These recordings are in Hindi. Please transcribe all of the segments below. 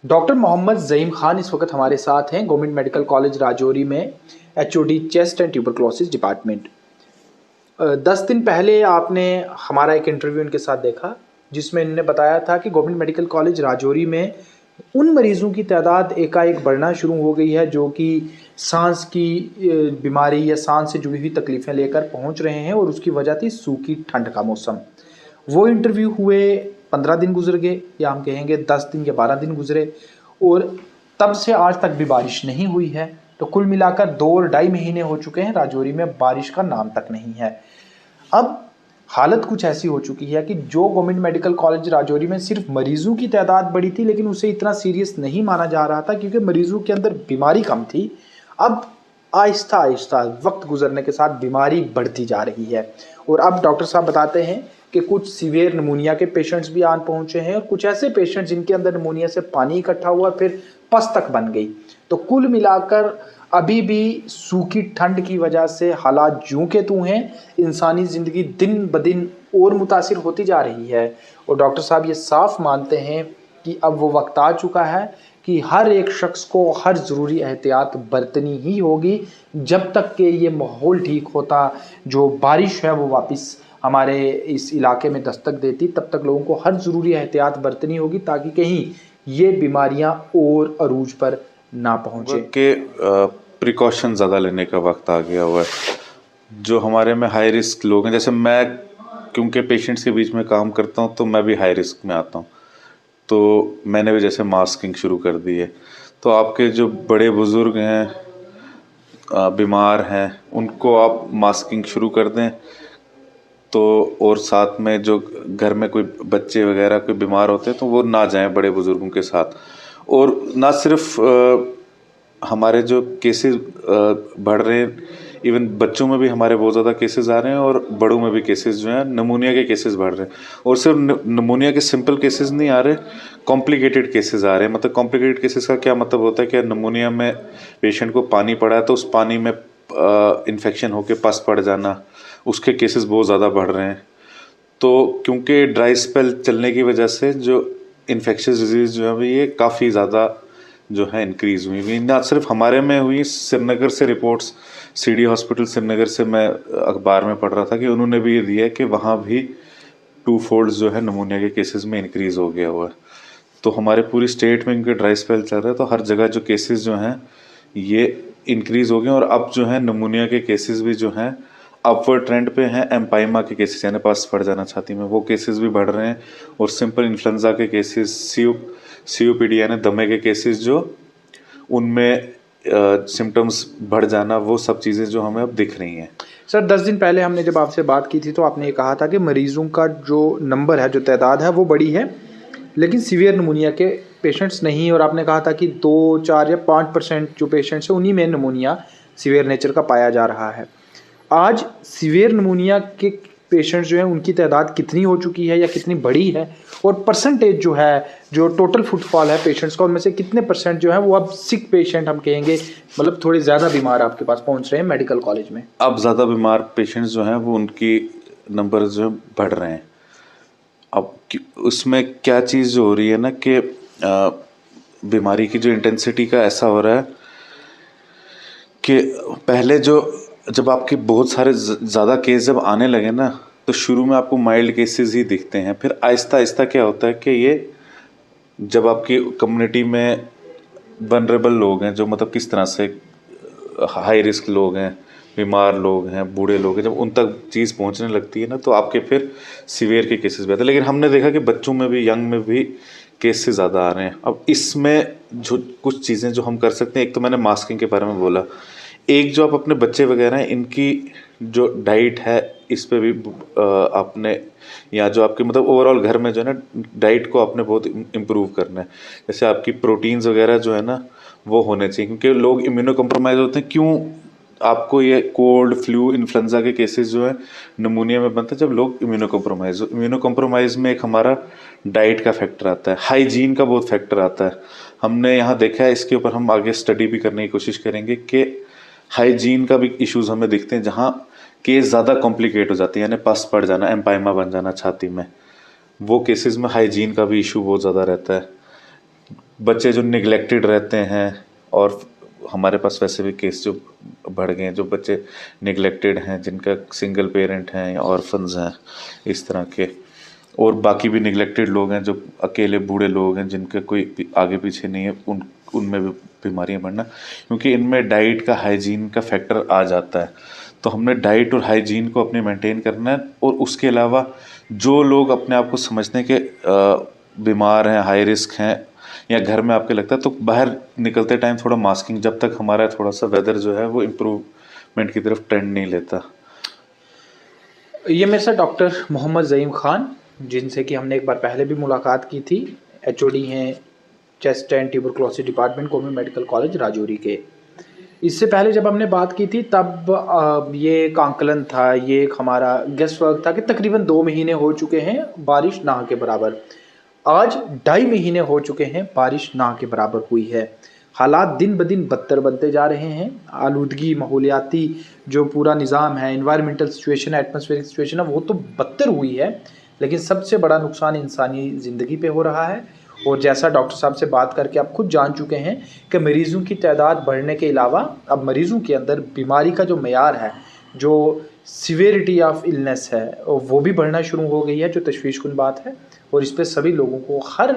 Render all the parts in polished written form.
डॉक्टर मोहम्मद ज़हीम खान इस वक्त हमारे साथ हैं गवर्नमेंट मेडिकल कॉलेज राजौरी में HOD chest and tuberculosis department. 10 दिन पहले आपने हमारा एक इंटरव्यू इनके साथ देखा जिसमें इन्होंने बताया था कि गवर्नमेंट मेडिकल कॉलेज राजौरी में उन मरीज़ों की तादाद एकाएक बढ़ना शुरू हो गई है जो कि सांस की बीमारी या सांस से जुड़ी हुई तकलीफ़ें लेकर पहुंच रहे हैं और उसकी वजह थी सूखी ठंड का मौसम। वो इंटरव्यू हुए 15 दिन गुजर गए या हम कहेंगे 10 दिन या 12 दिन गुजरे और तब से आज तक भी बारिश नहीं हुई है। तो कुल मिलाकर 2 और 2.5 महीने हो चुके हैं, राजौरी में बारिश का नाम तक नहीं है। अब हालत कुछ ऐसी हो चुकी है कि जो गवर्नमेंट मेडिकल कॉलेज राजौरी में सिर्फ मरीजों की तादाद बढ़ी थी लेकिन उसे इतना सीरियस नहीं माना जा रहा था क्योंकि मरीजों के अंदर बीमारी कम थी। अब आहिस्ता आहिस्ता वक्त गुजरने के साथ बीमारी बढ़ती जा रही है और अब डॉक्टर साहब बताते हैं कि कुछ सीवियर निमोनिया के पेशेंट्स भी आन पहुंचे हैं और कुछ ऐसे पेशेंट जिनके अंदर निमोनिया से पानी इकट्ठा हुआ फिर पस तक बन गई। तो कुल मिलाकर अभी भी सूखी ठंड की वजह से हालात ज्यों के त्यों हैं, इंसानी ज़िंदगी दिन ब दिन और मुतासिर होती जा रही है। और डॉक्टर साहब ये साफ मानते हैं कि अब वो वक्त आ चुका है कि हर एक शख्स को हर ज़रूरी एहतियात बरतनी ही होगी जब तक कि ये माहौल ठीक होता, जो बारिश है वो वापस हमारे इस इलाके में दस्तक देती, तब तक लोगों को हर ज़रूरी एहतियात बरतनी होगी ताकि कहीं ये बीमारियां और अरूज पर ना पहुँचे। के प्रिकॉशन ज़्यादा लेने का वक्त आ गया हुआ है। जो हमारे में हाई रिस्क लोग हैं, जैसे मैं क्योंकि पेशेंट्स के बीच में काम करता हूँ तो मैं भी हाई रिस्क में आता हूँ, तो मैंने भी जैसे मास्किंग शुरू कर दी है। तो आपके जो बड़े बुज़ुर्ग हैं, बीमार हैं, उनको आप मास्किंग शुरू कर दें तो, और साथ में जो घर में कोई बच्चे वगैरह कोई बीमार होते हैं तो वो ना जाएं बड़े बुज़ुर्गों के साथ। और ना सिर्फ हमारे जो केसेस बढ़ रहे हैं, इवन बच्चों में भी हमारे बहुत ज़्यादा केसेस आ रहे हैं और बड़ों में भी केसेस जो हैं नमूनिया के केसेस बढ़ रहे हैं। और सिर्फ नमूनिया के सिंपल केसेस नहीं आ रहे, कॉम्प्लिकेटेड केसेस आ रहे हैं। मतलब कॉम्प्लिकेटेड केसेस का क्या मतलब होता है कि नमूनिया में पेशेंट को पानी पड़ा है तो उस पानी में इन्फेक्शन होकर पस पड़ जाना, उसके केसेस बहुत ज़्यादा बढ़ रहे हैं। तो क्योंकि ड्राई स्पेल चलने की वजह से जो इन्फेक्शियस डिजीज़ जो है ये काफ़ी ज़्यादा जो है इंक्रीज़ हुई, ना सिर्फ हमारे में हुई। श्रीनगर से रिपोर्ट्स, सीडी हॉस्पिटल श्रीनगर से मैं अखबार में पढ़ रहा था कि उन्होंने भी ये दिया है कि वहाँ भी 2 फोल्ड्स जो है नमूनिया के केसेस में इंक्रीज़ हो गया हुआ है। तो हमारे पूरी स्टेट में इनके ड्राई स्पेल चल रहा है तो हर जगह जो केसेस जो हैं ये इंक्रीज़ हो गए और अब जो है नमूनिया के केसेस भी जो हैं अपवर्ड ट्रेंड पे हैं। एम्पाइमा के केसेस यानी पस पड़ जाना छाती में, वो केसेस भी बढ़ रहे हैं। और सिंपल इन्फ्लुएंजा के केसेस, सीओपीडी यानी दमे के केसेस जो उनमें सिम्टम्स बढ़ जाना, वो सब चीज़ें जो हमें अब दिख रही हैं। सर 10 दिन पहले हमने जब आपसे बात की थी तो आपने ये कहा था कि मरीज़ों का जो नंबर है, जो तादाद है वो बड़ी है लेकिन सीवियर नमूनिया के पेशेंट्स नहीं। और आपने कहा था कि 2, 4 या 5% जो पेशेंट्स हैं उन्हीं में नमूनिया सीवियर नेचर का पाया जा रहा है। आज सीवियर नमूनिया के पेशेंट्स जो हैं उनकी तादाद कितनी हो चुकी है या कितनी बड़ी है, और परसेंटेज जो है, जो टोटल फुटफॉल है पेशेंट्स का, उनमें से कितने परसेंट जो है वो अब सिक पेशेंट हम कहेंगे, मतलब थोड़े ज़्यादा बीमार आपके पास पहुंच रहे हैं मेडिकल कॉलेज में? अब ज़्यादा बीमार पेशेंट्स जो हैं वो उनकी नंबर जो बढ़ रहे हैं। अब उसमें क्या चीज़ जो हो रही है ना कि बीमारी की जो इंटेंसिटी का ऐसा हो रहा है कि पहले जब आपके बहुत सारे ज़्यादा केस जब आने लगे ना तो शुरू में आपको माइल्ड केसेस ही दिखते हैं। फिर आहिस्ता आहिस्ता क्या होता है कि ये जब आपकी कम्युनिटी में वनरेबल लोग हैं, जो मतलब किस तरह से हाई रिस्क लोग हैं, बीमार लोग हैं, बूढ़े लोग हैं, जब उन तक चीज़ पहुंचने लगती है ना तो आपके फिर सीवियर के केसेस भी आते हैं। लेकिन हमने देखा कि बच्चों में भी, यंग में भी केसेस ज़्यादा आ रहे हैं। अब इसमें जो कुछ चीज़ें जो हम कर सकते हैं, एक तो मैंने मास्किंग के बारे में बोला, एक जो आप अपने बच्चे वगैरह हैं इनकी जो डाइट है इस पे भी आपने, या जो आपके मतलब ओवरऑल घर में जो है ना डाइट को आपने बहुत इम्प्रूव करना है। जैसे आपकी प्रोटीन्स वगैरह जो है ना वो होने चाहिए, क्योंकि लोग इम्यूनो कम्प्रोमाइज़ होते हैं। क्यों आपको ये कोल्ड, फ्लू, इन्फ्लुएंजा के केसेस जो है नमूनिया में बनते हैं जब लोग इम्यूनो कम्प्रोमाइज़ में एक हमारा डाइट का फैक्टर आता है, हाइजीन का बहुत फैक्टर आता है। हमने यहाँ देखा है, इसके ऊपर हम आगे स्टडी भी करने की कोशिश करेंगे कि हाइजीन का भी इश्यूज हमें दिखते हैं जहाँ केस ज़्यादा कॉम्प्लिकेट हो जाते हैं, यानी पस पड़ जाना, एम्पाइमा बन जाना छाती में, वो केसेस में हाइजीन का भी इशू बहुत ज़्यादा रहता है। बच्चे जो निगलेक्टेड रहते हैं, और हमारे पास वैसे भी केस जो बढ़ गए हैं, जो बच्चे निगलेक्टेड हैं, जिनका सिंगल पेरेंट हैं या ऑर्फन्स हैं इस तरह के, और बाकी भी निगलेक्टेड लोग हैं जो अकेले बूढ़े लोग हैं जिनका कोई आगे पीछे नहीं है, उनमें भी बीमारियां बढ़ना, क्योंकि इनमें डाइट का, हाइजीन का फैक्टर आ जाता है। तो हमने डाइट और हाइजीन को अपने मेंटेन करना है। और उसके अलावा जो लोग अपने आप को समझते हैं कि बीमार हैं, हाई रिस्क हैं, या घर में आपके लगता है, तो बाहर निकलते टाइम थोड़ा मास्किंग, जब तक हमारा थोड़ा सा वेदर जो है वो इम्प्रूवमेंट की तरफ ट्रेंड नहीं लेता। ये मेरे साथ डॉक्टर मोहम्मद ज़ईम ख़ान, जिनसे कि हमने एक बार पहले भी मुलाकात की थी, एचओडी हैं chest and tuberculosis department, government medical college Rajouri के। इससे पहले जब हमने बात की थी तब ये एक आंकलन था, ये एक हमारा गेस्ट वर्क था कि तकरीबन 2 महीने हो चुके हैं बारिश ना के बराबर। आज 2.5 महीने हो चुके हैं बारिश ना के बराबर हुई है। हालात दिन ब दिन बदतर बनते जा रहे हैं। आलूदगी, माहौलियाती जो पूरा निज़ाम है, इन्वायरमेंटल सिचुएशन, एटमॉस्फेरिक सिचुएशन है, वो तो बदतर हुई है, लेकिन सबसे बड़ा नुकसान इंसानी ज़िंदगी पे हो रहा है। और जैसा डॉक्टर साहब से बात करके आप खुद जान चुके हैं कि मरीज़ों की तादाद बढ़ने के अलावा अब मरीज़ों के अंदर बीमारी का जो मयार है, जो सीवियरिटी ऑफ इलनेस है, वो भी बढ़ना शुरू हो गई है, जो तशवीशकुन बात है। और इस पे सभी लोगों को हर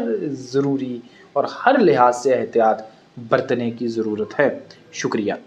ज़रूरी और हर लिहाज से एहतियात बरतने की ज़रूरत है। शुक्रिया।